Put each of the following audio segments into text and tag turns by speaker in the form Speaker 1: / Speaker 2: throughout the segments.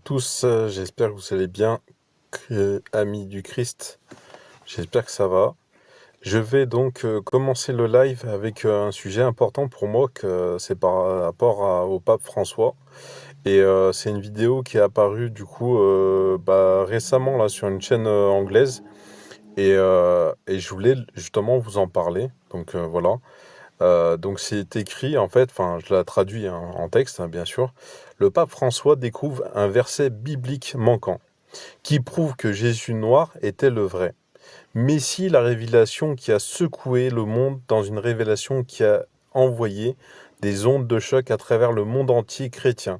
Speaker 1: tous, j'espère que vous allez bien, amis du Christ, j'espère que ça va. Je vais donc commencer le live avec un sujet important pour moi, que c'est par rapport au pape François. Et c'est une vidéo qui est apparue du coup récemment là sur une chaîne anglaise. Et je voulais justement vous en parler. Donc voilà. Donc c'est écrit en fait, enfin je la traduis hein, en texte bien sûr. Le pape François découvre un verset biblique manquant qui prouve que Jésus noir était le vrai. Messie, la révélation qui a secoué le monde dans une révélation qui a envoyé des ondes de choc à travers le monde entier chrétien.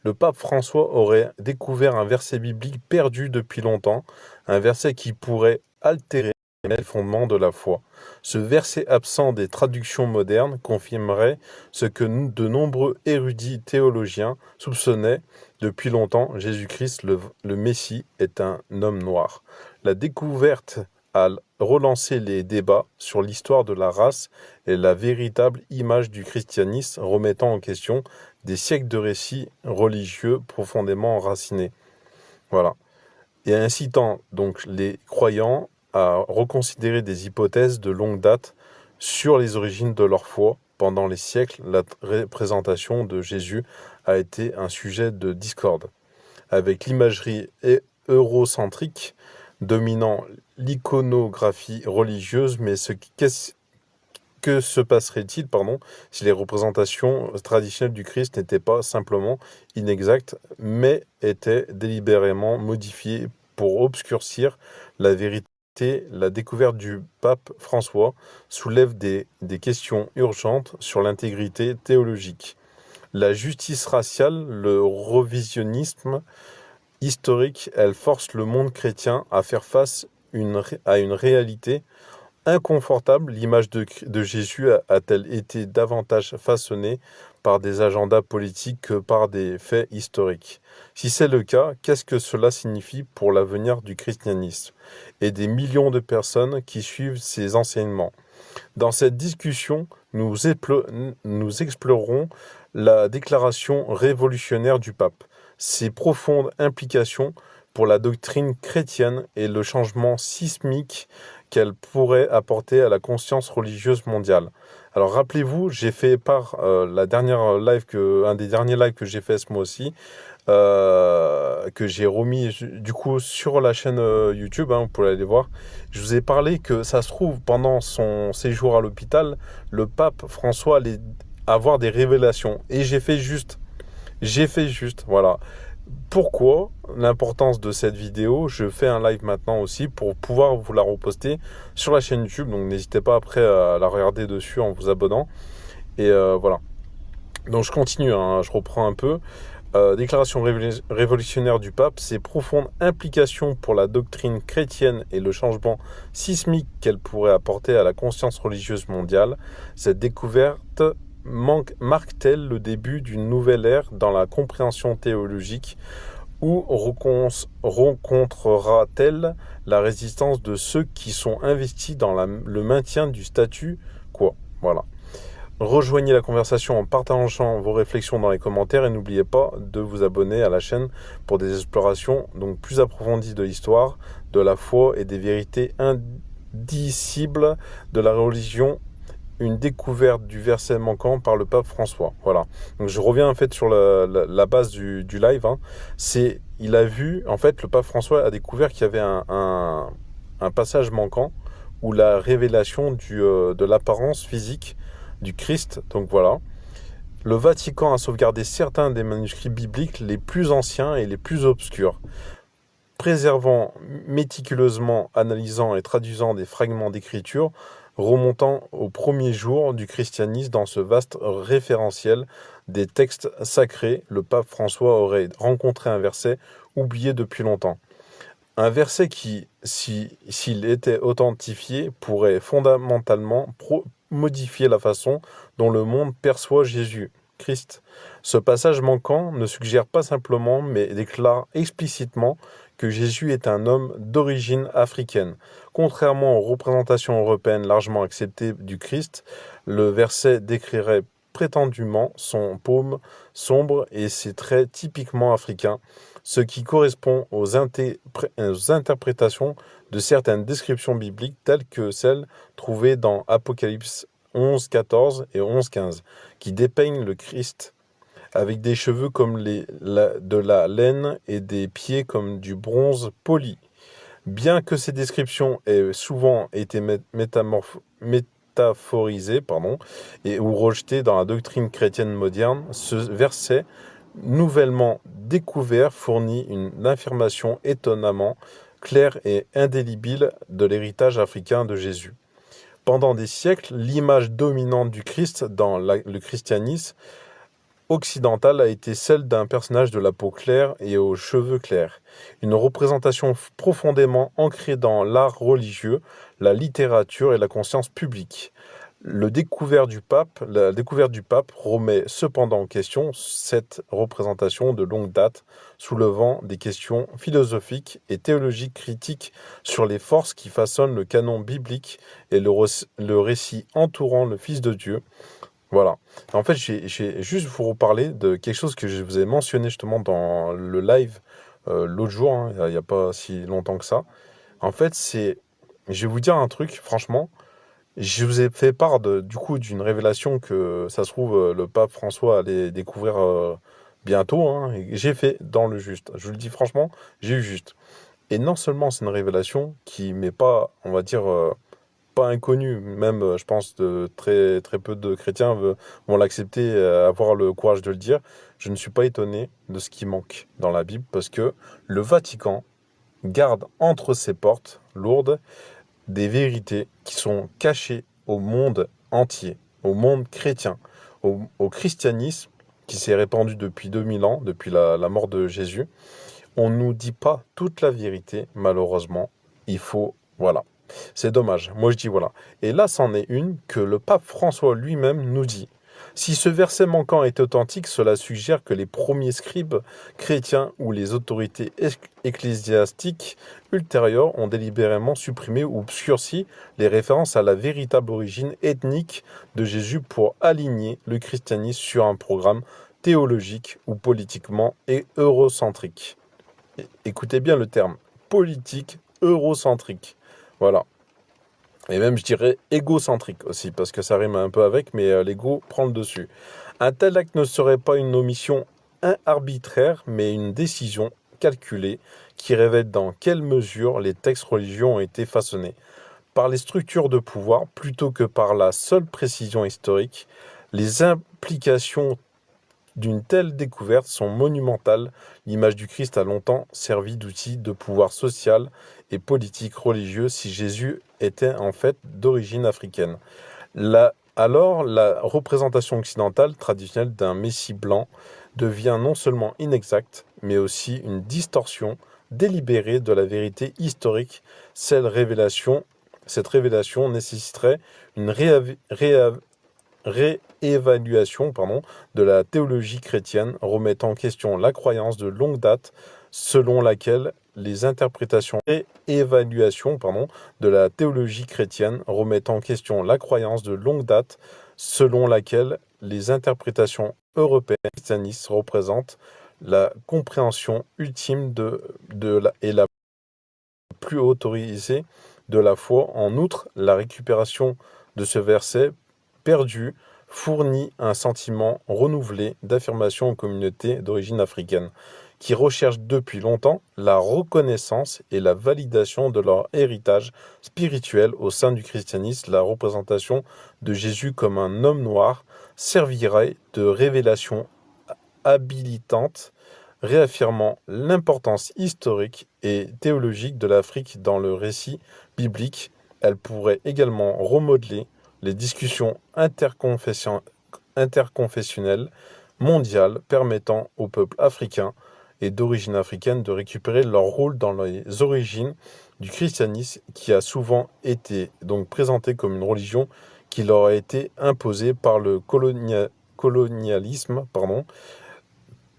Speaker 1: Le pape François aurait découvert un verset biblique perdu depuis longtemps, un verset qui pourrait altérer les fondements de la foi. Ce verset absent des traductions modernes confirmerait ce que de nombreux érudits théologiens soupçonnaient depuis longtemps. Jésus-Christ, le Messie, est un homme noir. La découverte a relancé les débats sur l'histoire de la race et la véritable image du christianisme, remettant en question des siècles de récits religieux profondément enracinés. Voilà. Et incitant donc les croyants à reconsidérer des hypothèses de longue date sur les origines de leur foi. Pendant les siècles, la représentation de Jésus a été un sujet de discorde, avec l'imagerie eurocentrique dominant l'iconographie religieuse, mais que se passerait-il, si les représentations traditionnelles du Christ n'étaient pas simplement inexactes, mais étaient délibérément modifiées pour obscurcir la vérité? La découverte du pape François soulève des questions urgentes sur l'intégrité théologique. La justice raciale, le revisionnisme historique, elle force le monde chrétien à faire face à une réalité inconfortable. L'image de Jésus a-t-elle été davantage façonnée par des agendas politiques que par des faits historiques? Si c'est le cas, qu'est-ce que cela signifie pour l'avenir du christianisme et des millions de personnes qui suivent ces enseignements? Dans cette discussion, nous explorerons la déclaration révolutionnaire du pape, ses profondes implications pour la doctrine chrétienne et le changement sismique qu'elle pourrait apporter à la conscience religieuse mondiale. Alors rappelez-vous, j'ai fait un des derniers lives que j'ai fait ce mois-ci, que j'ai remis du coup sur la chaîne YouTube, hein, vous pouvez aller voir. Je vous ai parlé que ça se trouve, pendant son séjour à l'hôpital, le pape François allait avoir des révélations. Et j'ai fait juste, voilà. Pourquoi l'importance de cette vidéo? Je fais un live maintenant aussi pour pouvoir vous la reposter sur la chaîne YouTube. Donc n'hésitez pas après à la regarder dessus en vous abonnant. Et voilà. Donc je continue, hein, je reprends un peu. Déclaration révolutionnaire du pape, ses profondes implications pour la doctrine chrétienne et le changement sismique qu'elle pourrait apporter à la conscience religieuse mondiale. Cette découverte marque-t-elle le début d'une nouvelle ère dans la compréhension théologique, ou rencontrera-t-elle la résistance de ceux qui sont investis dans le maintien du statu quo? Voilà. Rejoignez la conversation en partageant vos réflexions dans les commentaires et n'oubliez pas de vous abonner à la chaîne pour des explorations donc plus approfondies de l'histoire, de la foi et des vérités indicibles de la religion. Une découverte du verset manquant par le pape François. Voilà. Donc je reviens en fait sur la base du live. Hein. Il a vu, en fait, le pape François a découvert qu'il y avait un passage manquant où la révélation de l'apparence physique du Christ. Donc voilà. Le Vatican a sauvegardé certains des manuscrits bibliques les plus anciens et les plus obscurs, préservant méticuleusement, analysant et traduisant des fragments d'écriture remontant aux premiers jours du christianisme. Dans ce vaste référentiel des textes sacrés, le pape François aurait rencontré un verset oublié depuis longtemps. Un verset qui, s'il était authentifié, pourrait fondamentalement modifier la façon dont le monde perçoit Jésus-Christ. Ce passage manquant ne suggère pas simplement, mais déclare explicitement que Jésus est un homme d'origine africaine. Contrairement aux représentations européennes largement acceptées du Christ, le verset décrirait prétendument son paume sombre et ses traits typiquement africains, ce qui correspond aux interprétations de certaines descriptions bibliques telles que celles trouvées dans Apocalypse 11.14 et 11.15, qui dépeignent le Christ avec des cheveux comme de la laine et des pieds comme du bronze poli. Bien que ces descriptions aient souvent été métaphorisées ou rejetées dans la doctrine chrétienne moderne, ce verset nouvellement découvert fournit une affirmation étonnamment claire et indélébile de l'héritage africain de Jésus. Pendant des siècles, l'image dominante du Christ dans le christianisme occidentale a été celle d'un personnage de la peau claire et aux cheveux clairs, une représentation profondément ancrée dans l'art religieux, la littérature et la conscience publique. La découverte du pape remet cependant en question cette représentation de longue date, soulevant des questions philosophiques et théologiques critiques sur les forces qui façonnent le canon biblique et le récit entourant le Fils de Dieu. Voilà. En fait, j'ai juste vous reparler de quelque chose que je vous ai mentionné justement dans le live l'autre jour, hein, il n'y a pas si longtemps que ça. En fait, je vais vous dire un truc, franchement, je vous ai fait part du coup d'une révélation que ça se trouve le pape François allait découvrir bientôt, hein, et j'ai fait dans le juste. Je vous le dis franchement, j'ai eu juste. Et non seulement c'est une révélation qui m'est pas, on va dire, pas inconnu, même je pense de très très peu de chrétiens vont l'accepter, avoir le courage de le dire. Je ne suis pas étonné de ce qui manque dans la Bible parce que le Vatican garde entre ses portes lourdes des vérités qui sont cachées au monde entier, au monde chrétien, au christianisme qui s'est répandu depuis 2000 ans, depuis la mort de Jésus. On ne nous dit pas toute la vérité, malheureusement. Il faut, voilà. C'est dommage. Moi, je dis voilà. Et là, c'en est une que le pape François lui-même nous dit. Si ce verset manquant est authentique, cela suggère que les premiers scribes chrétiens ou les autorités ecclésiastiques ultérieures ont délibérément supprimé ou obscurci les références à la véritable origine ethnique de Jésus pour aligner le christianisme sur un programme théologique ou politiquement et eurocentrique. Écoutez bien le terme, politique eurocentrique. Voilà. Et même, je dirais, égocentrique aussi, parce que ça rime un peu avec, mais l'ego prend le dessus. Un tel acte ne serait pas une omission arbitraire, mais une décision calculée qui révèle dans quelle mesure les textes religieux ont été façonnés par les structures de pouvoir plutôt que par la seule précision historique. Les implications d'une telle découverte sont monumentales. L'image du Christ a longtemps servi d'outil de pouvoir social et politique religieux si Jésus était en fait d'origine africaine. Alors, la représentation occidentale traditionnelle d'un Messie blanc devient non seulement inexacte, mais aussi une distorsion délibérée de la vérité historique. Cette révélation nécessiterait une réévaluation de la théologie chrétienne, remettant en question la croyance de longue date selon laquelle les interprétations de la théologie chrétienne, remettant en question la croyance de longue date selon laquelle les interprétations européennes christianistes représentent la compréhension ultime et la plus autorisée de la foi. En outre, la récupération de ce verset perdu fournit un sentiment renouvelé d'affirmation aux communautés d'origine africaine, qui recherchent depuis longtemps la reconnaissance et la validation de leur héritage spirituel au sein du christianisme. La représentation de Jésus comme un homme noir servirait de révélation habilitante, réaffirmant l'importance historique et théologique de l'Afrique dans le récit biblique. Elle pourrait également remodeler les discussions interconfessionnelles mondiales permettant aux peuples africains et d'origine africaine de récupérer leur rôle dans les origines du christianisme qui a souvent été donc présenté comme une religion qui leur a été imposée par le colonialisme,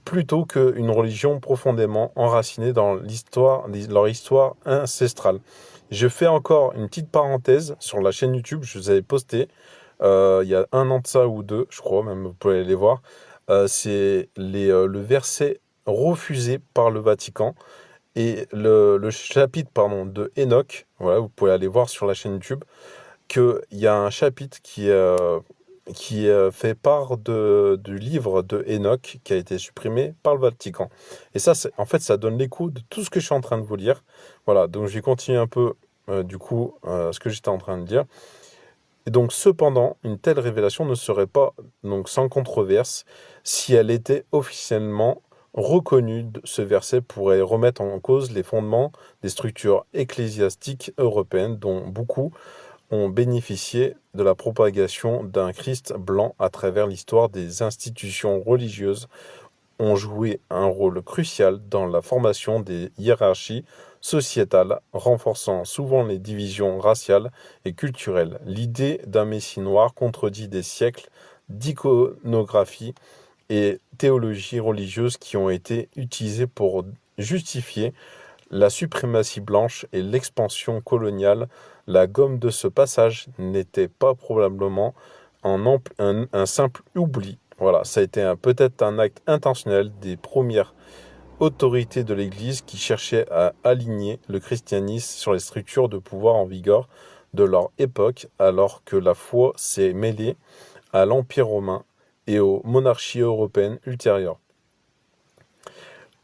Speaker 1: plutôt qu'une religion profondément enracinée dans leur histoire ancestrale. Je fais encore une petite parenthèse sur la chaîne YouTube, je vous avais posté il y a un an de ça ou deux, je crois, même vous pouvez aller les voir. C'est le verset refusé par le Vatican et le chapitre pardon, de Enoch. Voilà, vous pouvez aller voir sur la chaîne YouTube qu'il y a un chapitre qui fait part du livre de Enoch qui a été supprimé par le Vatican. Et ça, en fait, ça donne l'écho de tout ce que je suis en train de vous lire. Voilà, donc je vais continuer un peu, ce que j'étais en train de dire. Et donc, cependant, une telle révélation ne serait pas donc sans controverse si elle était officiellement reconnue. Ce verset pourrait remettre en cause les fondements des structures ecclésiastiques européennes dont beaucoup ont bénéficié de la propagation d'un Christ blanc à travers l'histoire. Des institutions religieuses ont joué un rôle crucial dans la formation des hiérarchies sociétales, renforçant souvent les divisions raciales et culturelles. L'idée d'un Messie noir contredit des siècles d'iconographie et théologie religieuse qui ont été utilisés pour justifier la suprématie blanche et l'expansion coloniale. La gomme de ce passage n'était pas probablement un simple oubli. Voilà, ça a été peut-être un acte intentionnel des premières autorités de l'Église qui cherchaient à aligner le christianisme sur les structures de pouvoir en vigueur de leur époque, alors que la foi s'est mêlée à l'Empire romain et aux monarchies européennes ultérieures.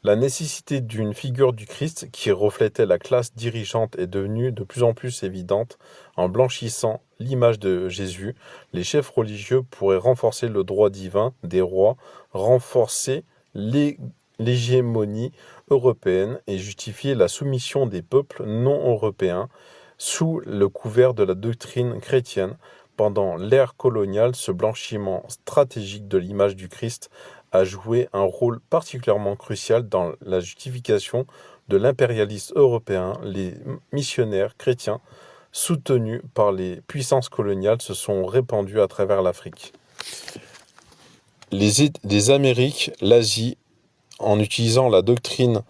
Speaker 1: La nécessité d'une figure du Christ qui reflétait la classe dirigeante est devenue de plus en plus évidente. En blanchissant l'image de Jésus, les chefs religieux pourraient renforcer le droit divin des rois, renforcer l'hégémonie européenne et justifier la soumission des peuples non européens sous le couvert de la doctrine chrétienne. Pendant l'ère coloniale, ce blanchiment stratégique de l'image du Christ a joué un rôle particulièrement crucial dans la justification de l'impérialisme européen. Les missionnaires chrétiens, soutenus par les puissances coloniales, se sont répandus à travers l'Afrique, les Amériques, l'Asie, en utilisant la doctrine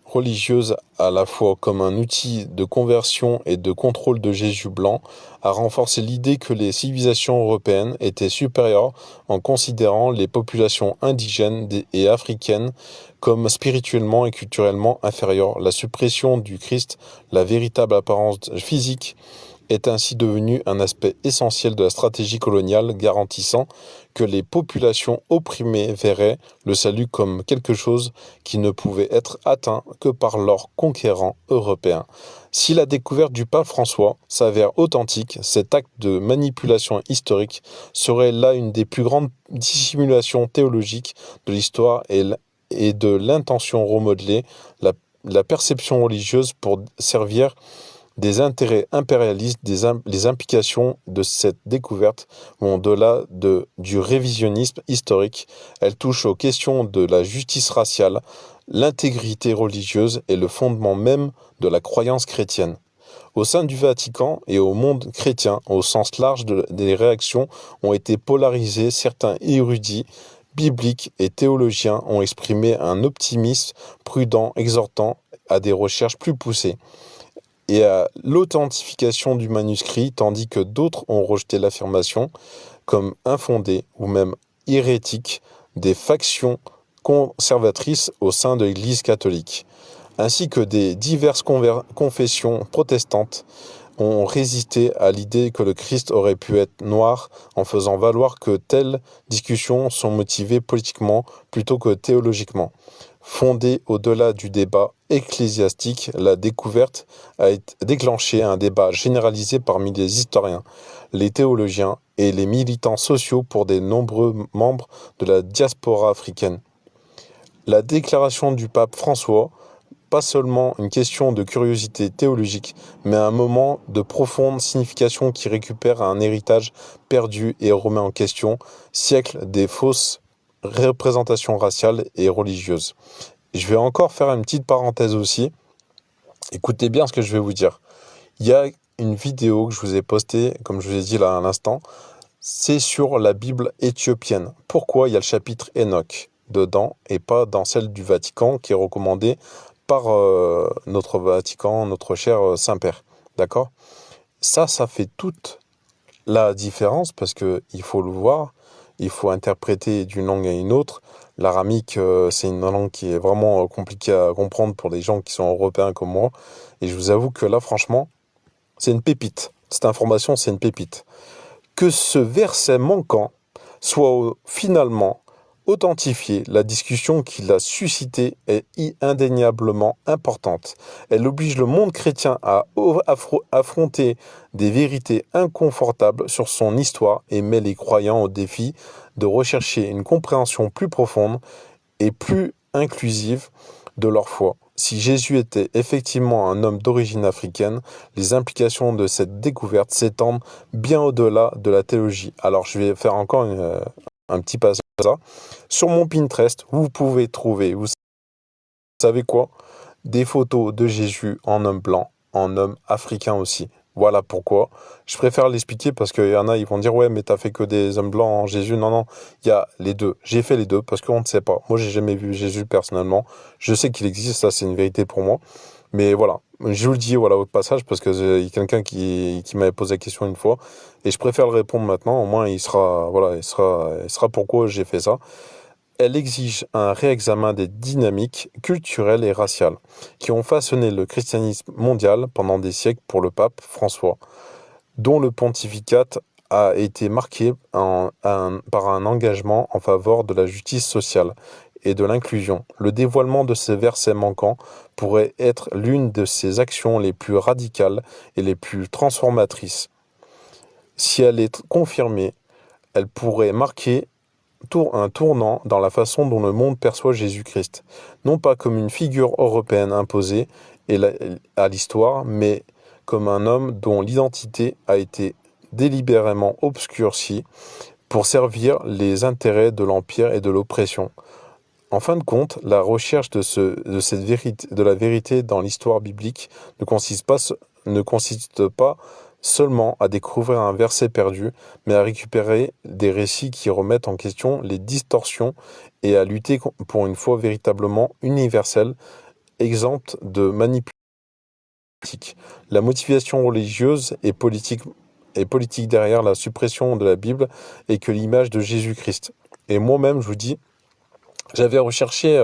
Speaker 1: religieuse à la fois comme un outil de conversion et de contrôle de Jésus blanc, a renforcé l'idée que les civilisations européennes étaient supérieures en considérant les populations indigènes et africaines comme spirituellement et culturellement inférieures. La suppression du Christ, la véritable apparence physique, est ainsi devenu un aspect essentiel de la stratégie coloniale, garantissant que les populations opprimées verraient le salut comme quelque chose qui ne pouvait être atteint que par leurs conquérants européens. Si la découverte du pape François s'avère authentique, cet acte de manipulation historique serait là une des plus grandes dissimulations théologiques de l'histoire et de l'intention remodelée, la perception religieuse pour servir des intérêts impérialistes. Les implications de cette découverte vont au-delà du révisionnisme historique. Elles touchent aux questions de la justice raciale, l'intégrité religieuse et le fondement même de la croyance chrétienne. Au sein du Vatican et au monde chrétien, au sens large, des réactions ont été polarisées. Certains érudits bibliques et théologiens ont exprimé un optimisme prudent, exhortant à des recherches plus poussées et à l'authentification du manuscrit, tandis que d'autres ont rejeté l'affirmation comme infondée ou même hérétique des factions conservatrices au sein de l'Église catholique, ainsi que des diverses confessions protestantes ont résisté à l'idée que le Christ aurait pu être noir, en faisant valoir que telles discussions sont motivées politiquement plutôt que théologiquement. Fondée au-delà du débat ecclésiastique, la découverte a déclenché un débat généralisé parmi les historiens, les théologiens et les militants sociaux pour de nombreux membres de la diaspora africaine. La déclaration du pape François, pas seulement une question de curiosité théologique, mais un moment de profonde signification qui récupère un héritage perdu et remet en question siècles des fausses représentations raciales et religieuses. Je vais encore faire une petite parenthèse aussi. Écoutez bien ce que je vais vous dire. Il y a une vidéo que je vous ai postée, comme je vous ai dit là à l'instant, c'est sur la Bible éthiopienne. Pourquoi il y a le chapitre Enoch dedans et pas dans celle du Vatican qui est recommandée par notre Vatican, notre cher Saint-Père. D'accord ? Ça fait toute la différence, parce que il faut le voir, il faut interpréter d'une langue à une autre. L'aramique, c'est une langue qui est vraiment compliquée à comprendre pour des gens qui sont européens comme moi. Et je vous avoue que là, franchement, c'est une pépite. Cette information, c'est une pépite. Que ce verset manquant soit finalement authentifié, la discussion qu'il a suscitée est indéniablement importante. Elle oblige le monde chrétien à affronter des vérités inconfortables sur son histoire et met les croyants au défi de rechercher une compréhension plus profonde et plus inclusive de leur foi. Si Jésus était effectivement un homme d'origine africaine, les implications de cette découverte s'étendent bien au-delà de la théologie. Alors je vais faire encore un petit passage à ça. Sur mon Pinterest, vous pouvez trouver, vous savez quoi? Des photos de Jésus en homme blanc, en homme africain aussi. Voilà pourquoi. Je préfère l'expliquer parce qu'il y en a, ils vont dire, ouais, mais t'as fait que des hommes blancs en Jésus. Non, non, il y a les deux. J'ai fait les deux parce qu'on ne sait pas. Moi, j'ai jamais vu Jésus personnellement. Je sais qu'il existe, ça, c'est une vérité pour moi. Mais voilà, je vous le dis voilà, au passage parce que il y a quelqu'un qui m'avait posé la question une fois et je préfère le répondre maintenant. Au moins, il sera, voilà, il sera pourquoi j'ai fait ça. Elle exige un réexamen des dynamiques culturelles et raciales qui ont façonné le christianisme mondial pendant des siècles pour le pape François, dont le pontificat a été marqué par un engagement en faveur de la justice sociale et de l'inclusion. Le dévoilement de ces versets manquants pourrait être l'une de ses actions les plus radicales et les plus transformatrices. Si elle est confirmée, elle pourrait marquer un tournant dans la façon dont le monde perçoit Jésus-Christ, non pas comme une figure européenne imposée à l'histoire, mais comme un homme dont l'identité a été délibérément obscurcie pour servir les intérêts de l'Empire et de l'oppression. En fin de compte, la recherche de la vérité dans l'histoire biblique ne consiste pas seulement à découvrir un verset perdu, mais à récupérer des récits qui remettent en question les distorsions et à lutter pour une foi véritablement universelle, exempte de manipulation. La motivation religieuse et politique derrière la suppression de la Bible est que l'image de Jésus-Christ. Et moi-même, je vous dis, j'avais recherché,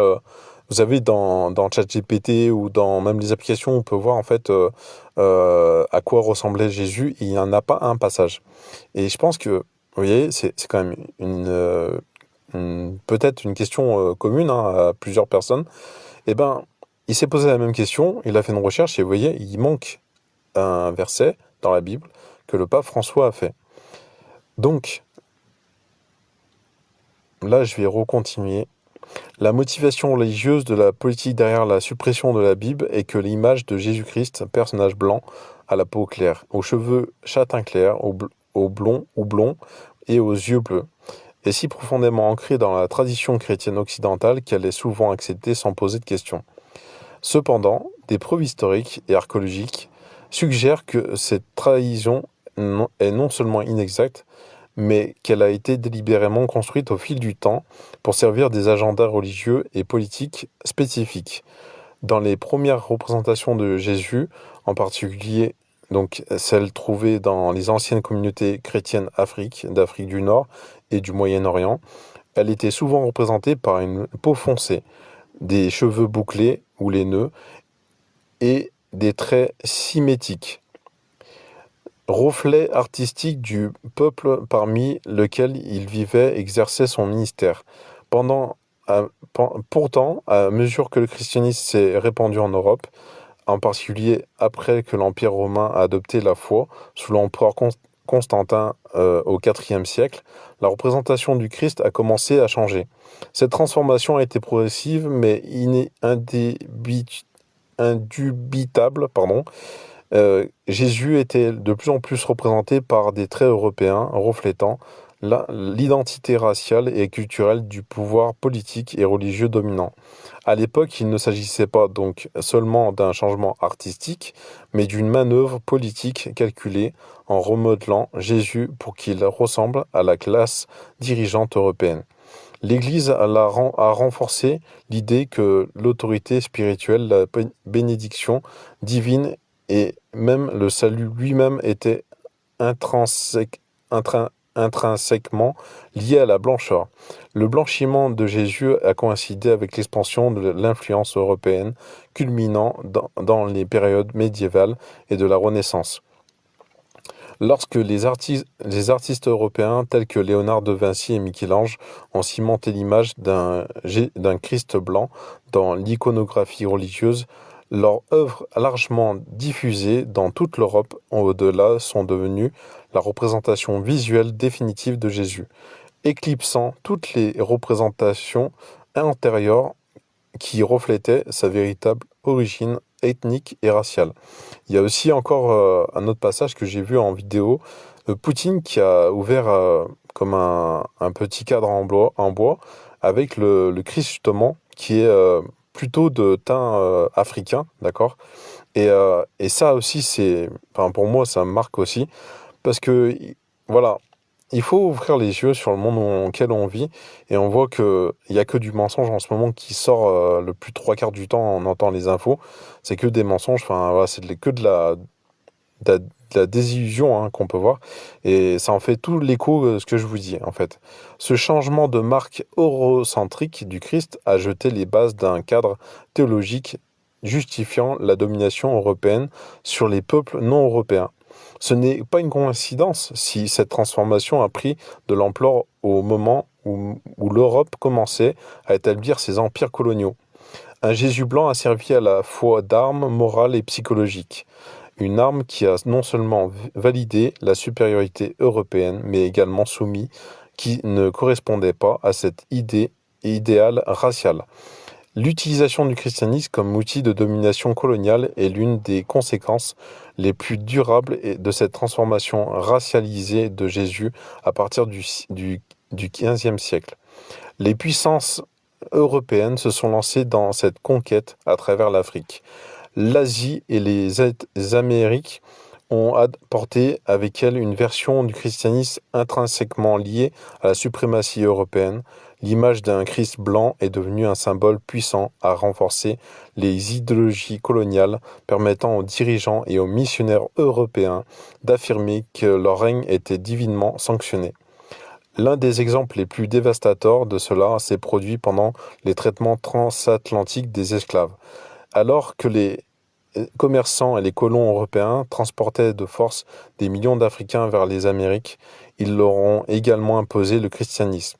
Speaker 1: vous savez, dans ChatGPT ou dans même les applications, on peut voir en fait à quoi ressemblait Jésus. Et il n'y en a pas un passage. Et je pense que, vous voyez, c'est quand même peut-être une question commune hein, à plusieurs personnes. Eh ben, il s'est posé la même question, il a fait une recherche et vous voyez, il manque un verset dans la Bible que le pape François a fait. Donc, là, je vais recontinuer. La motivation religieuse de la politique derrière la suppression de la Bible est que l'image de Jésus-Christ, personnage blanc, à la peau claire, aux cheveux châtain clair, aux blonds ou blonds et aux yeux bleus, est si profondément ancrée dans la tradition chrétienne occidentale qu'elle est souvent acceptée sans poser de questions. Cependant, des preuves historiques et archéologiques suggèrent que cette trahison est non seulement inexacte, mais qu'elle a été délibérément construite au fil du temps pour servir des agendas religieux et politiques spécifiques. Dans les premières représentations de Jésus, en particulier donc celles trouvées dans les anciennes communautés chrétiennes d'Afrique du Nord et du Moyen-Orient, elle était souvent représentée par une peau foncée, des cheveux bouclés ou laineux et des traits symétriques, reflet artistique du peuple parmi lequel il vivait et exerçait son ministère. Pourtant, à mesure que le christianisme s'est répandu en Europe, en particulier après que l'Empire romain a adopté la foi sous l'empereur Constantin au IVe siècle, la représentation du Christ a commencé à changer. Cette transformation a été progressive mais indubitable. Jésus était de plus en plus représenté par des traits européens reflétant l'identité raciale et culturelle du pouvoir politique et religieux dominant. À l'époque, il ne s'agissait pas donc seulement d'un changement artistique, mais d'une manœuvre politique calculée en remodelant Jésus pour qu'il ressemble à la classe dirigeante européenne. L'Église a renforcé l'idée que l'autorité spirituelle, la bénédiction divine et même le salut lui-même étaient intrinsèquement liés à la blancheur. Le blanchiment de Jésus a coïncidé avec l'expansion de l'influence européenne, culminant dans les périodes médiévales et de la Renaissance. Lorsque les artistes européens tels que Léonard de Vinci et Michel-Ange ont cimenté l'image d'un Christ blanc dans l'iconographie religieuse, leurs œuvres largement diffusées dans toute l'Europe au-delà sont devenues la représentation visuelle définitive de Jésus, éclipsant toutes les représentations antérieures qui reflétait sa véritable origine ethnique et raciale. Il y a aussi encore un autre passage que j'ai vu en vidéo, Poutine qui a ouvert comme un petit cadre en bois avec le Christ justement, qui est plutôt de teint africain, d'accord? Et ça aussi, enfin, pour moi, ça me marque aussi, parce que, voilà, il faut ouvrir les yeux sur le monde dans lequel on vit et on voit qu'il n'y a que du mensonge en ce moment qui sort le plus trois quarts du temps, on entend les infos, c'est que des mensonges, enfin voilà, que de la désillusion qu'on peut voir et ça en fait tout l'écho ce que je vous dis en fait. Ce changement de marque eurocentrique du Christ a jeté les bases d'un cadre théologique justifiant la domination européenne sur les peuples non européens. Ce n'est pas une coïncidence si cette transformation a pris de l'ampleur au moment où l'Europe commençait à établir ses empires coloniaux. Un Jésus blanc a servi à la fois d'arme morale et psychologique, une arme qui a non seulement validé la supériorité européenne, mais également soumis qui ne correspondait pas à cette idéal racial. L'utilisation du christianisme comme outil de domination coloniale est l'une des conséquences les plus durables de cette transformation racialisée de Jésus à partir du XVe siècle. Les puissances européennes se sont lancées dans cette conquête à travers l'Afrique. L'Asie et les Amériques ont apporté avec elles une version du christianisme intrinsèquement liée à la suprématie européenne. L'image d'un Christ blanc est devenue un symbole puissant à renforcer les idéologies coloniales, permettant aux dirigeants et aux missionnaires européens d'affirmer que leur règne était divinement sanctionné. L'un des exemples les plus dévastateurs de cela s'est produit pendant les traitements transatlantiques des esclaves. Alors que les commerçants et les colons européens transportaient de force des millions d'Africains vers les Amériques, ils leur ont également imposé le christianisme.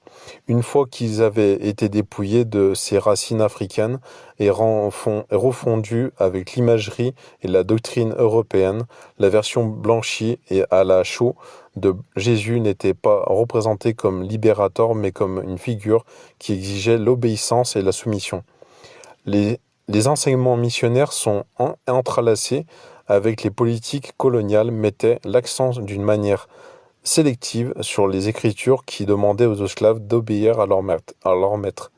Speaker 1: Une fois qu'ils avaient été dépouillés de ses racines africaines et refondus avec l'imagerie et la doctrine européenne, la version blanchie et à la chaux de Jésus n'était pas représentée comme libérateur mais comme une figure qui exigeait l'obéissance et la soumission. Les enseignements missionnaires sont entrelacés avec les politiques coloniales mettaient l'accent d'une manière sélective sur les Écritures qui demandaient aux esclaves d'obéir à leur maître.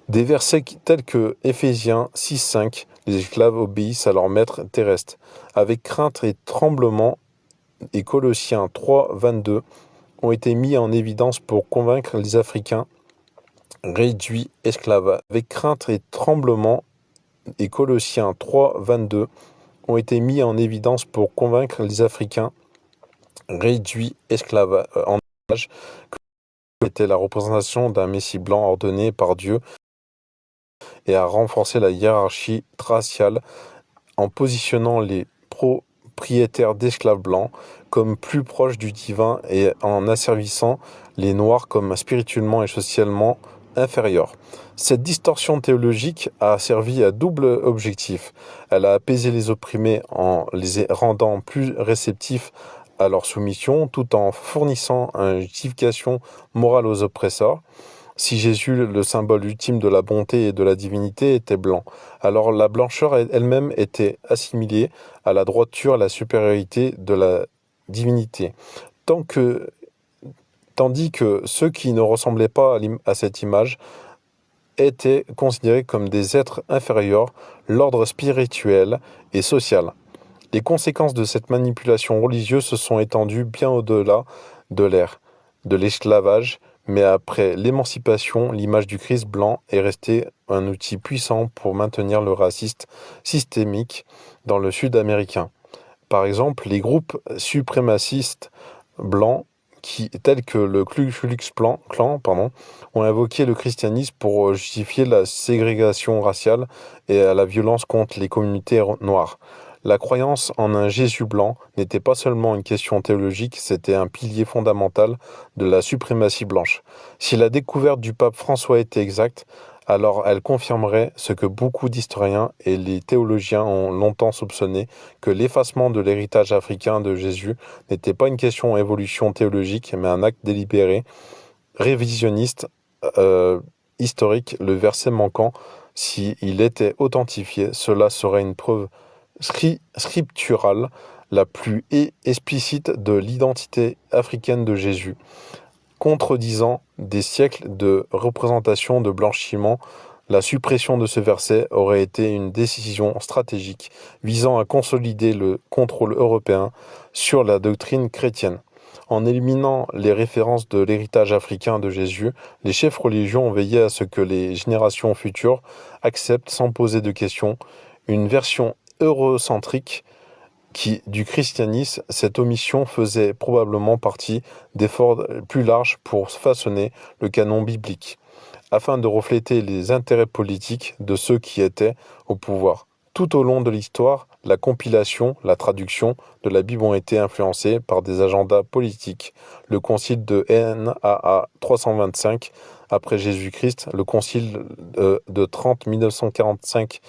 Speaker 1: Des versets tels que Éphésiens 6,5, les esclaves obéissent à leur maître terrestre, avec crainte et tremblement, et Colossiens 3,22 ont été mis en évidence pour convaincre les Africains réduits esclaves. Avec crainte et tremblement, et Colossiens 3,22 ont été mis en évidence pour convaincre les Africains réduits esclaves en esclavage que était la représentation d'un Messie blanc ordonné par Dieu et à renforcer la hiérarchie raciale en positionnant les propriétaires d'esclaves blancs comme plus proches du divin et en asservissant les noirs comme spirituellement et socialement inférieurs. Cette distorsion théologique a servi à double objectif. Elle a apaisé les opprimés en les rendant plus réceptifs à leur soumission, tout en fournissant une justification morale aux oppresseurs. Si Jésus, le symbole ultime de la bonté et de la divinité, était blanc, alors la blancheur elle-même était assimilée à la droiture, à la supériorité de la divinité. Tandis que ceux qui ne ressemblaient pas à cette image étaient considérés comme des êtres inférieurs, l'ordre spirituel et social. Les conséquences de cette manipulation religieuse se sont étendues bien au-delà de l'ère de l'esclavage, mais après l'émancipation, l'image du Christ blanc est restée un outil puissant pour maintenir le racisme systémique dans le Sud américain. Par exemple, les groupes suprémacistes blancs tels que le Ku Klux Klan, ont invoqué le christianisme pour justifier la ségrégation raciale et la violence contre les communautés noires. La croyance en un Jésus blanc n'était pas seulement une question théologique, c'était un pilier fondamental de la suprématie blanche. Si la découverte du pape François était exacte, alors elle confirmerait ce que beaucoup d'historiens et les théologiens ont longtemps soupçonné, que l'effacement de l'héritage africain de Jésus n'était pas une question d'évolution théologique, mais un acte délibéré, révisionniste, historique. Le verset manquant, s'il était authentifié, cela serait une preuve scripturale la plus explicite de l'identité africaine de Jésus, contredisant des siècles de représentation de blanchiment. La suppression de ce verset aurait été une décision stratégique visant à consolider le contrôle européen sur la doctrine chrétienne. En éliminant les références de l'héritage africain de Jésus, les chefs religieux ont veillé à ce que les générations futures acceptent sans poser de questions une version eurocentrique du christianisme. Cette omission faisait probablement partie d'efforts plus larges pour façonner le canon biblique, afin de refléter les intérêts politiques de ceux qui étaient au pouvoir. Tout au long de l'histoire, la compilation, la traduction de la Bible ont été influencées par des agendas politiques. Le concile de NAA 325 après Jésus-Christ, le concile de Trente 1545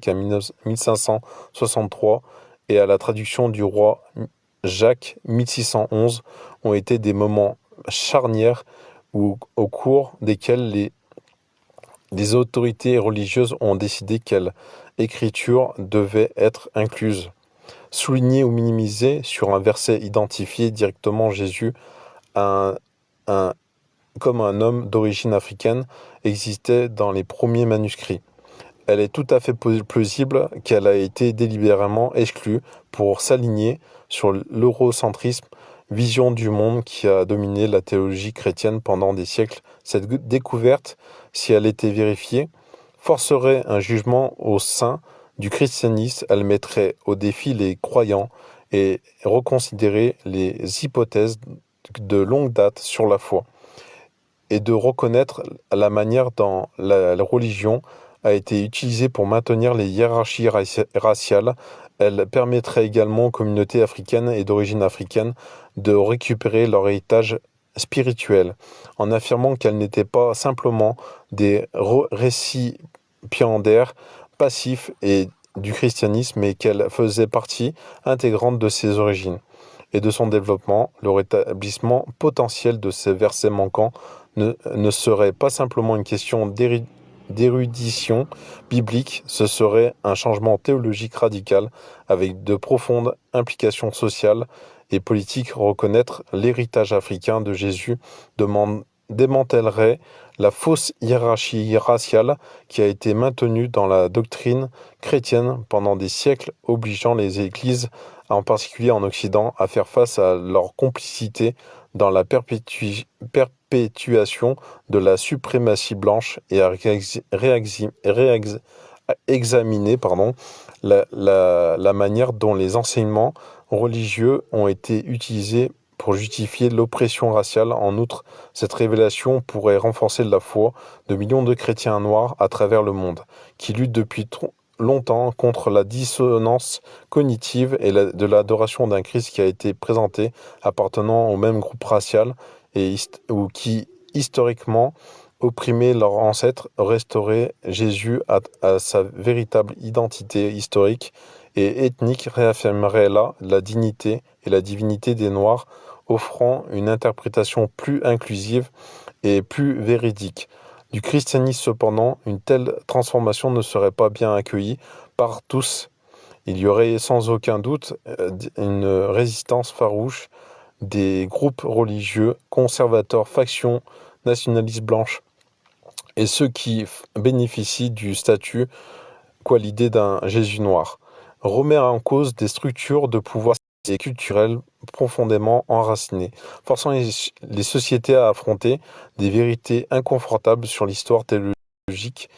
Speaker 1: à 1563 et à la traduction du roi Jacques 1611 ont été des moments charnières au cours desquels les autorités religieuses ont décidé quelle écriture devait être incluse. Souligner ou minimiser sur un verset identifié directement Jésus comme un homme d'origine africaine existait dans les premiers manuscrits. Elle est tout à fait plausible qu'elle a été délibérément exclue pour s'aligner sur l'eurocentrisme, vision du monde qui a dominé la théologie chrétienne pendant des siècles. Cette découverte, si elle était vérifiée, forcerait un jugement au sein du christianisme. Elle mettrait au défi les croyants et reconsidérer les hypothèses de longue date sur la foi, et de reconnaître la manière dont la religion a été utilisée pour maintenir les hiérarchies raciales. Elle permettrait également aux communautés africaines et d'origine africaine de récupérer leur héritage spirituel, en affirmant qu'elles n'étaient pas simplement des récipiendaires passifs du christianisme, mais qu'elles faisaient partie intégrante de ses origines et de son développement. Le rétablissement potentiel de ces versets manquants ne serait pas simplement une question d'érudition biblique, ce serait un changement théologique radical avec de profondes implications sociales et politiques. Reconnaître l'héritage africain de Jésus démantèlerait la fausse hiérarchie raciale qui a été maintenue dans la doctrine chrétienne pendant des siècles, obligeant les églises, en particulier en Occident, à faire face à leur complicité dans la perpétuation de la suprématie blanche et à examiner la manière dont les enseignements religieux ont été utilisés pour justifier l'oppression raciale. En outre, cette révélation pourrait renforcer la foi de millions de chrétiens noirs à travers le monde, qui luttent depuis longtemps contre la dissonance cognitive et de l'adoration d'un Christ qui a été présenté appartenant au même groupe racial ou qui, historiquement, opprimait leurs ancêtres. Restaurer Jésus à sa véritable identité historique et ethnique réaffirmerait là la dignité et la divinité des Noirs, offrant une interprétation plus inclusive et plus véridique du christianisme. Cependant, une telle transformation ne serait pas bien accueillie par tous. Il y aurait sans aucun doute une résistance farouche des groupes religieux, conservateurs, factions nationalistes blanches, et ceux qui bénéficient du statut quoi l'idée d'un Jésus noir, remet en cause des structures de pouvoir et culturelles profondément enracinées, forçant les sociétés à affronter des vérités inconfortables sur l'histoire théologique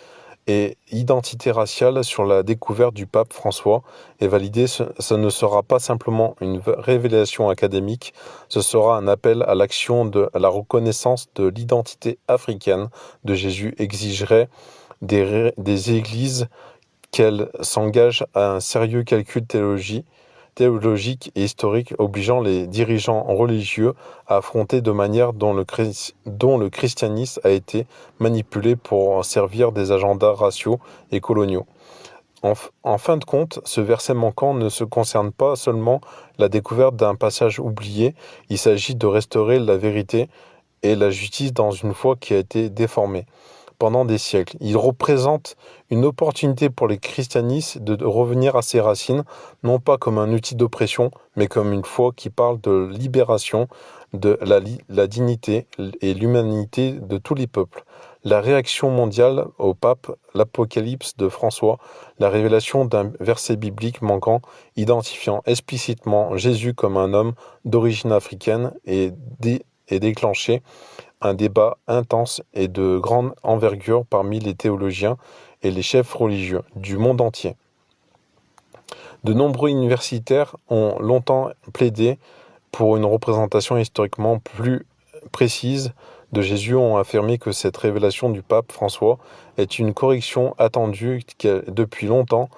Speaker 1: et identité raciale sur la découverte du pape François est validée, ce ne sera pas simplement une révélation académique, ce sera un appel à l'action à la reconnaissance de l'identité africaine de Jésus exigerait des églises qu'elles s'engagent à un sérieux calcul théologique et historique obligeant les dirigeants religieux à affronter de manière dont le christianisme a été manipulé pour servir des agendas raciaux et coloniaux. En fin de compte, ce verset manquant ne se concerne pas seulement la découverte d'un passage oublié, il s'agit de restaurer la vérité et la justice dans une foi qui a été déformée pendant des siècles. Il représente une opportunité pour les christianistes de revenir à ses racines, non pas comme un outil d'oppression, mais comme une foi qui parle de libération, de la dignité et l'humanité de tous les peuples. La réaction mondiale au pape, l'Apocalypse de François, la révélation d'un verset biblique manquant, identifiant explicitement Jésus comme un homme d'origine africaine et déclenché un débat intense et de grande envergure parmi les théologiens et les chefs religieux du monde entier. De nombreux universitaires ont longtemps plaidé pour une représentation historiquement plus précise de Jésus, ont affirmé que cette révélation du pape François est une correction attendue depuis longtemps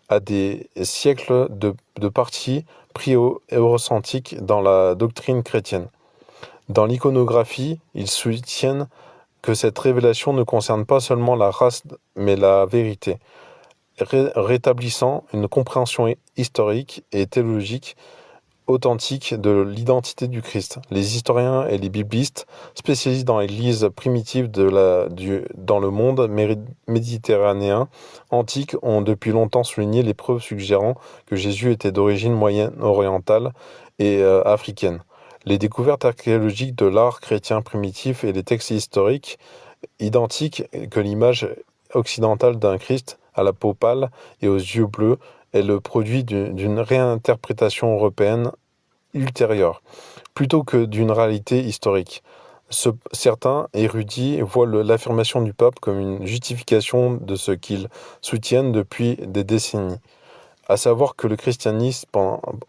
Speaker 1: à des siècles de partis pris eurocentriques dans la doctrine chrétienne. Dans l'iconographie, ils soutiennent que cette révélation ne concerne pas seulement la race, mais la vérité, rétablissant une compréhension historique et théologique authentique de l'identité du Christ. Les historiens et les biblistes, spécialistes dans l'Église primitive dans le monde méditerranéen antique, ont depuis longtemps souligné les preuves suggérant que Jésus était d'origine moyenne-orientale et africaine. Les découvertes archéologiques de l'art chrétien primitif et les textes historiques identiques que l'image occidentale d'un Christ à la peau pâle et aux yeux bleus est le produit d'une réinterprétation européenne ultérieure, plutôt que d'une réalité historique. Certains érudits voient l'affirmation du pape comme une justification de ce qu'ils soutiennent depuis des décennies, à savoir que le christianisme,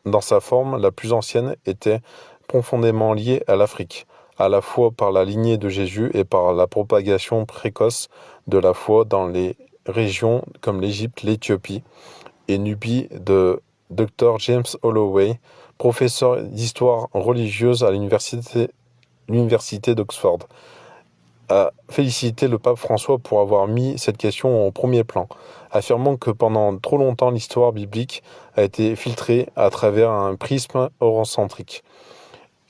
Speaker 1: dans sa forme la plus ancienne, était profondément lié à l'Afrique, à la fois par la lignée de Jésus et par la propagation précoce de la foi dans les régions comme l'Égypte, l'Éthiopie et Nubie de Dr. James Holloway, professeur d'histoire religieuse à l'université d'Oxford, a félicité le pape François pour avoir mis cette question au premier plan, affirmant que pendant trop longtemps l'histoire biblique a été filtrée à travers un prisme eurocentrique.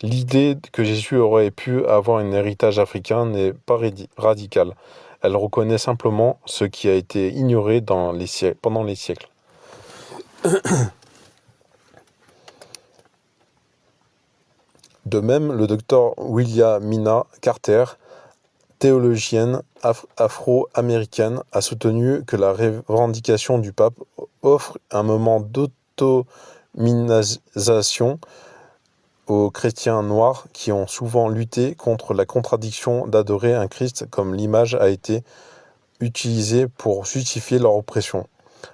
Speaker 1: L'idée que Jésus aurait pu avoir un héritage africain n'est pas radicale. Elle reconnaît simplement ce qui a été ignoré pendant les siècles. De même, le docteur Williamina Carter, théologienne afro-américaine, a soutenu que la revendication du pape offre un moment d'autonomisation aux chrétiens noirs qui ont souvent lutté contre la contradiction d'adorer un Christ comme l'image a été utilisée pour justifier leur oppression.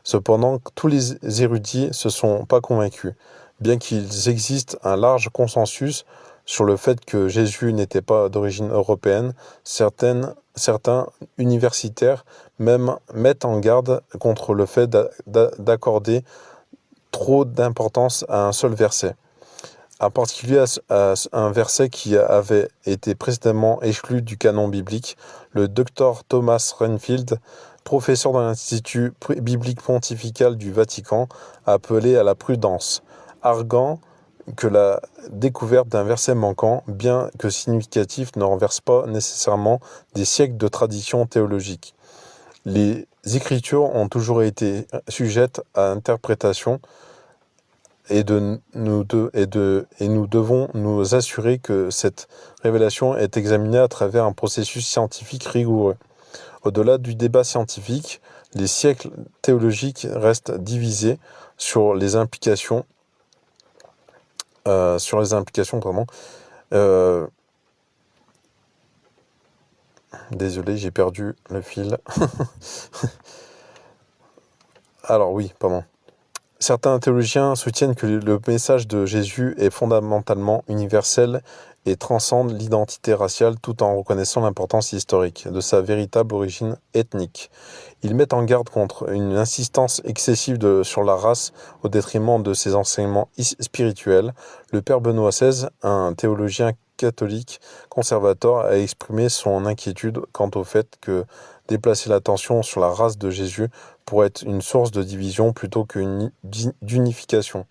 Speaker 1: Cependant, tous les érudits ne se sont pas convaincus, bien qu'il existe un large consensus sur le fait que Jésus n'était pas d'origine européenne. Certains universitaires même mettent en garde contre le fait d'accorder trop d'importance à un seul verset, en particulier à un verset qui avait été précédemment exclu du canon biblique. Le docteur Thomas Renfield, professeur dans l'Institut biblique pontifical du Vatican, a appelé à la prudence, arguant que la découverte d'un verset manquant, bien que significatif, ne renverse pas nécessairement des siècles de tradition théologique. Les Écritures ont toujours été sujettes à interprétation et nous devons nous assurer que cette révélation est examinée à travers un processus scientifique rigoureux. Au-delà du débat scientifique, les siècles théologiques restent divisés sur les implications Désolé, j'ai perdu le fil. Alors oui, pardon. Certains théologiens soutiennent que le message de Jésus est fondamentalement universel et transcende l'identité raciale tout en reconnaissant l'importance historique de sa véritable origine ethnique. Ils mettent en garde contre une insistance excessive sur la race au détriment de ses enseignements spirituels. Le père Benoît XVI, un théologien catholique conservateur, a exprimé son inquiétude quant au fait que déplacer l'attention sur la race de Jésus pourrait être une source de division plutôt d'unification.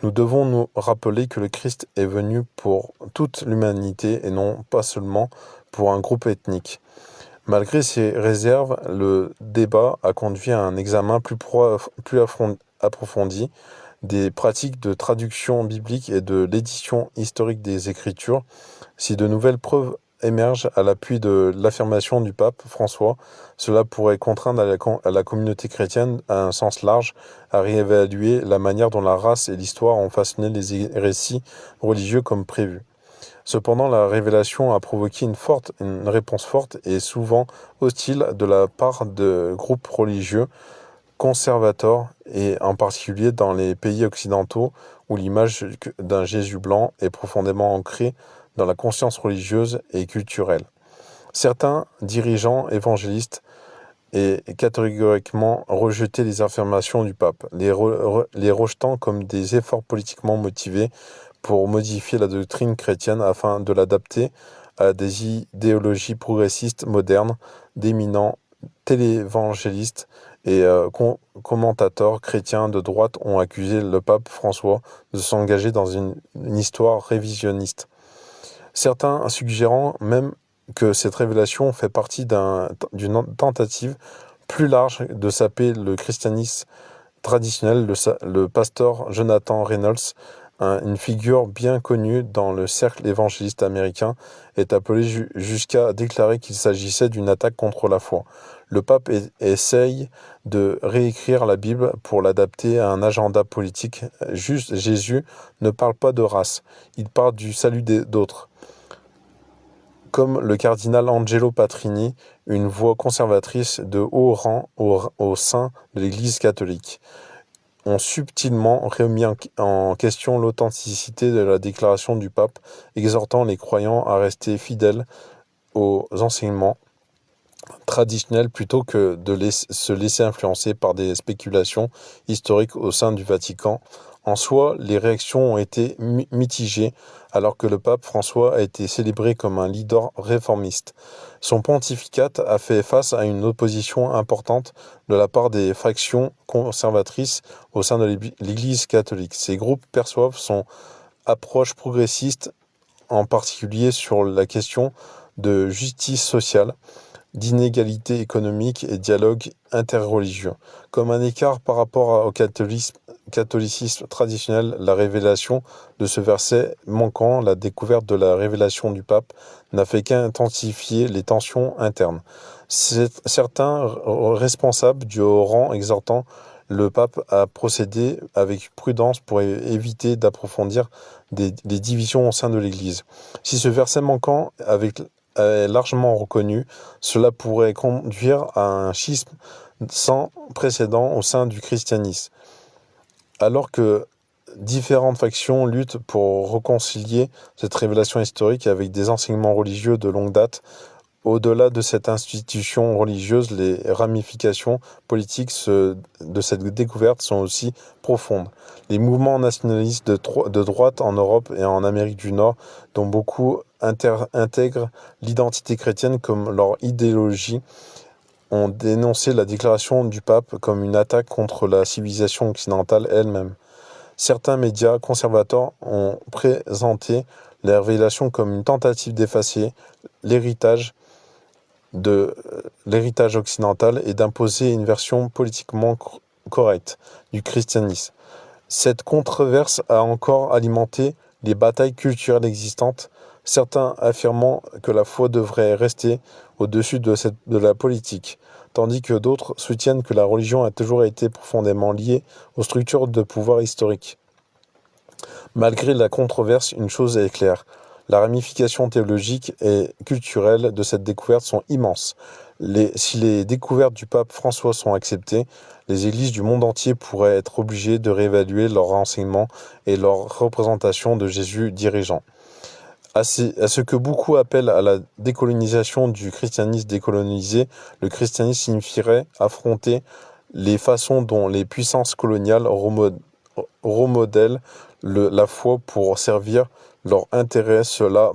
Speaker 1: Nous devons nous rappeler que le Christ est venu pour toute l'humanité et non pas seulement pour un groupe ethnique. Malgré ces réserves, le débat a conduit à un examen plus approfondi des pratiques de traduction biblique et de l'édition historique des Écritures. Si de nouvelles preuves émergent à l'appui de l'affirmation du pape François, cela pourrait contraindre à la communauté chrétienne, à un sens large, à réévaluer la manière dont la race et l'histoire ont façonné les récits religieux comme prévu. Cependant, la révélation a provoqué une réponse forte et souvent hostile de la part de groupes religieux conservateurs, et en particulier dans les pays occidentaux où l'image d'un Jésus blanc est profondément ancrée dans la conscience religieuse et culturelle. Certains dirigeants évangélistes et catégoriquement rejeté les affirmations du pape, les rejetant comme des efforts politiquement motivés pour modifier la doctrine chrétienne afin de l'adapter à des idéologies progressistes modernes. D'éminents télévangélistes et commentateurs chrétiens de droite ont accusé le pape François de s'engager dans une histoire révisionniste. Certains suggérant même que cette révélation fait partie d'une tentative plus large de saper le christianisme traditionnel. Le pasteur Jonathan Reynolds, une figure bien connue dans le cercle évangéliste américain, est appelé jusqu'à déclarer qu'il s'agissait d'une attaque contre la foi. Le pape essaye de réécrire la Bible pour l'adapter à un agenda politique. Juste, Jésus ne parle pas de race, il parle du salut d'autres. Comme le cardinal Angelo Patrini, une voix conservatrice de haut rang au sein de l'Église catholique, ont subtilement remis en question l'authenticité de la déclaration du pape, exhortant les croyants à rester fidèles aux enseignements traditionnels plutôt que de se laisser influencer par des spéculations historiques au sein du Vatican. En soi, les réactions ont été mitigées, alors que le pape François a été célébré comme un leader réformiste. Son pontificat a fait face à une opposition importante de la part des factions conservatrices au sein de l'Église catholique. Ces groupes perçoivent son approche progressiste, en particulier sur la question de justice sociale, d'inégalité économique et dialogue interreligieux. Comme un écart par rapport au catholicisme traditionnel, la révélation de ce verset manquant, la découverte de la révélation du pape, n'a fait qu'intensifier les tensions internes. Certains responsables du haut rang exhortant le pape à procéder avec prudence pour éviter d'approfondir les divisions au sein de l'Église. Si ce verset manquant est largement reconnu, cela pourrait conduire à un schisme sans précédent au sein du christianisme. Alors que différentes factions luttent pour réconcilier cette révélation historique avec des enseignements religieux de longue date, au-delà de cette institution religieuse, les ramifications politiques de cette découverte sont aussi profondes. Les mouvements nationalistes de droite en Europe et en Amérique du Nord, dont beaucoup intègrent l'identité chrétienne comme leur idéologie, ont dénoncé la déclaration du pape comme une attaque contre la civilisation occidentale elle-même. Certains médias conservateurs ont présenté la révélation comme une tentative d'effacer l'héritage occidental et d'imposer une version politiquement correcte du christianisme. Cette controverse a encore alimenté les batailles culturelles existantes, certains affirmant que la foi devrait rester au-dessus de la politique, tandis que d'autres soutiennent que la religion a toujours été profondément liée aux structures de pouvoir historiques. Malgré la controverse, une chose est claire. La ramification théologique et culturelle de cette découverte sont immenses. Si les découvertes du pape François sont acceptées, les églises du monde entier pourraient être obligées de réévaluer leurs enseignements et leur représentation de Jésus dirigeant. À ce que beaucoup appellent à la décolonisation du christianisme décolonisé, le christianisme signifierait affronter les façons dont les puissances coloniales remodèlent la foi pour servir leurs intérêts. Cela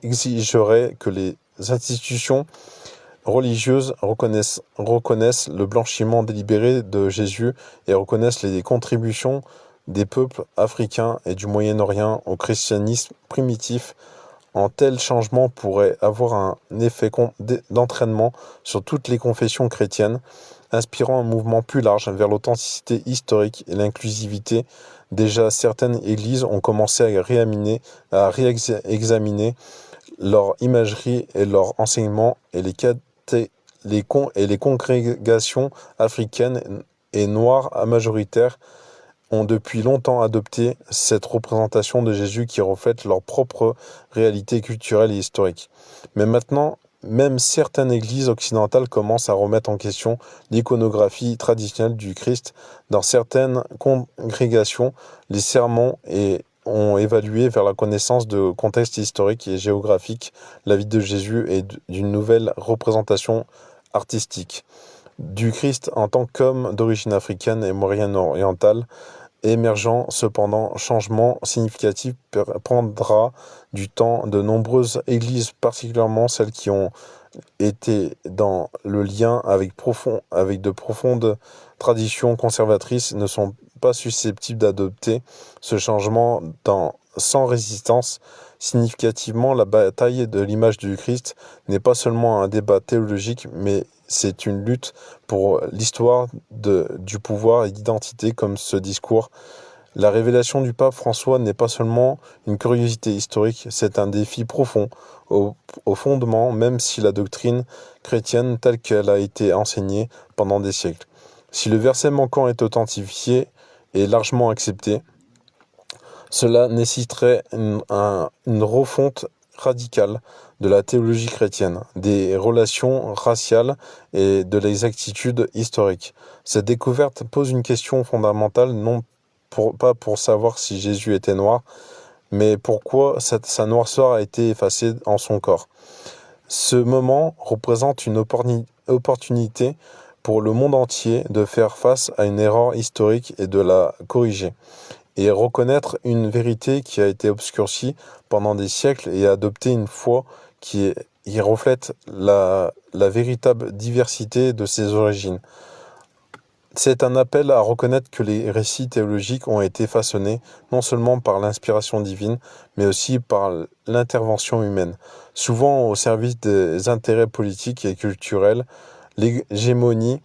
Speaker 1: exigerait que les institutions religieuses reconnaissent le blanchiment délibéré de Jésus et reconnaissent les contributions des peuples africains et du Moyen-Orient au christianisme primitif. Un tel changement pourrait avoir un effet d'entraînement sur toutes les confessions chrétiennes, inspirant un mouvement plus large vers l'authenticité historique et l'inclusivité. Déjà, certaines églises ont commencé à réexaminer leur imagerie et leur enseignement, et les congrégations africaines et noires majoritaires ont depuis longtemps adopté cette représentation de Jésus qui reflète leur propre réalité culturelle et historique. Mais maintenant, même certaines églises occidentales commencent à remettre en question l'iconographie traditionnelle du Christ. Dans certaines congrégations, les sermons ont évalué vers la connaissance de contexte historique et géographique la vie de Jésus et d'une nouvelle représentation artistique du Christ en tant qu'homme d'origine africaine et moyen-orientale. Émergent cependant, changement significatif prendra du temps. De nombreuses églises, particulièrement celles qui ont été dans le lien avec de profondes traditions conservatrices, ne sont pas susceptibles d'adopter ce changement sans résistance. Significativement, la bataille de l'image du Christ n'est pas seulement un débat théologique, mais c'est une lutte pour l'histoire du pouvoir et d'identité comme ce discours. La révélation du pape François n'est pas seulement une curiosité historique, c'est un défi profond au fondement, même si la doctrine chrétienne telle qu'elle a été enseignée pendant des siècles. Si le verset manquant est authentifié et largement accepté, cela nécessiterait une refonte radicale de la théologie chrétienne, des relations raciales et de l'exactitude historique. Cette découverte pose une question fondamentale, pas pour savoir si Jésus était noir, mais pourquoi sa noirceur a été effacée en son corps. Ce moment représente une opportunité pour le monde entier de faire face à une erreur historique et de la corriger, et reconnaître une vérité qui a été obscurcie pendant des siècles et adopter une foi qui reflète la véritable diversité de ses origines. C'est un appel à reconnaître que les récits théologiques ont été façonnés non seulement par l'inspiration divine, mais aussi par l'intervention humaine, souvent au service des intérêts politiques et culturels. L'hégémonie,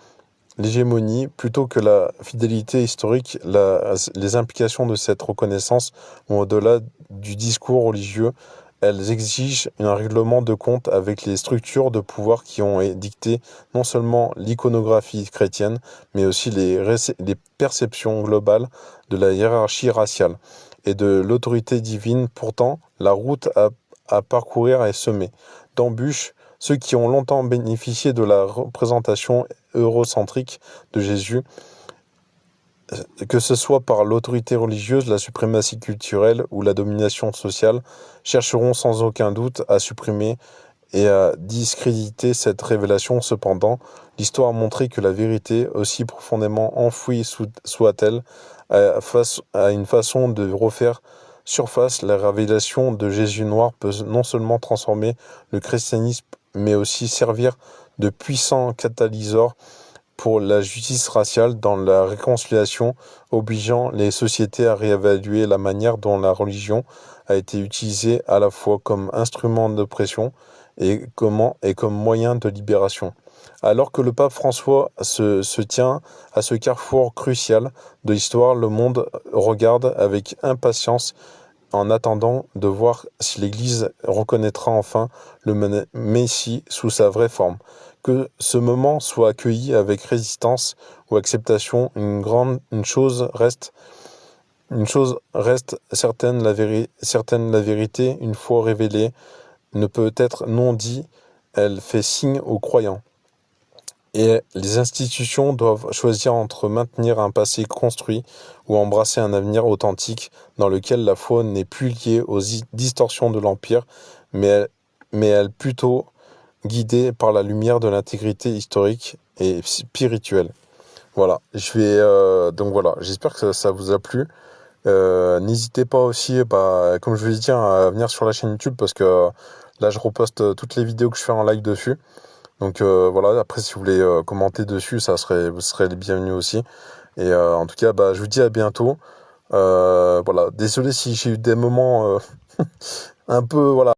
Speaker 1: plutôt que la fidélité historique, les implications de cette reconnaissance vont au-delà du discours religieux. Elles exigent un règlement de compte avec les structures de pouvoir qui ont dicté non seulement l'iconographie chrétienne, mais aussi les perceptions globales de la hiérarchie raciale et de l'autorité divine. Pourtant, la route à parcourir est semée d'embûches. Ceux qui ont longtemps bénéficié de la représentation eurocentrique de Jésus, que ce soit par l'autorité religieuse, la suprématie culturelle ou la domination sociale, chercheront sans aucun doute à supprimer et à discréditer cette révélation. Cependant, l'histoire a montré que la vérité, aussi profondément enfouie soit-elle, a une façon de refaire surface. La révélation de Jésus noir peut non seulement transformer le christianisme, mais aussi servir de puissant catalyseur pour la justice raciale dans la réconciliation, obligeant les sociétés à réévaluer la manière dont la religion a été utilisée à la fois comme instrument d'oppression et comme moyen de libération. Alors que le pape François se tient à ce carrefour crucial de l'histoire, le monde regarde avec impatience en attendant de voir si l'Église reconnaîtra enfin le Messie sous sa vraie forme. Que ce moment soit accueilli avec résistance ou acceptation, une chose reste, Une chose reste certaine, certaine, la vérité, une fois révélée, ne peut être non dit, elle fait signe aux croyants. Et les institutions doivent choisir entre maintenir un passé construit ou embrasser un avenir authentique dans lequel la foi n'est plus liée aux distorsions de l'Empire, mais elle plutôt guidée par la lumière de l'intégrité historique et spirituelle. Voilà, donc voilà, j'espère que ça vous a plu. N'hésitez pas aussi, comme je vous l'ai dit, à venir sur la chaîne YouTube parce que là je reposte toutes les vidéos que je fais en live dessus. Donc voilà, après si vous voulez commenter dessus, vous serez les bienvenus aussi. Et en tout cas, je vous dis à bientôt. Voilà, désolé si j'ai eu des moments un peu, voilà.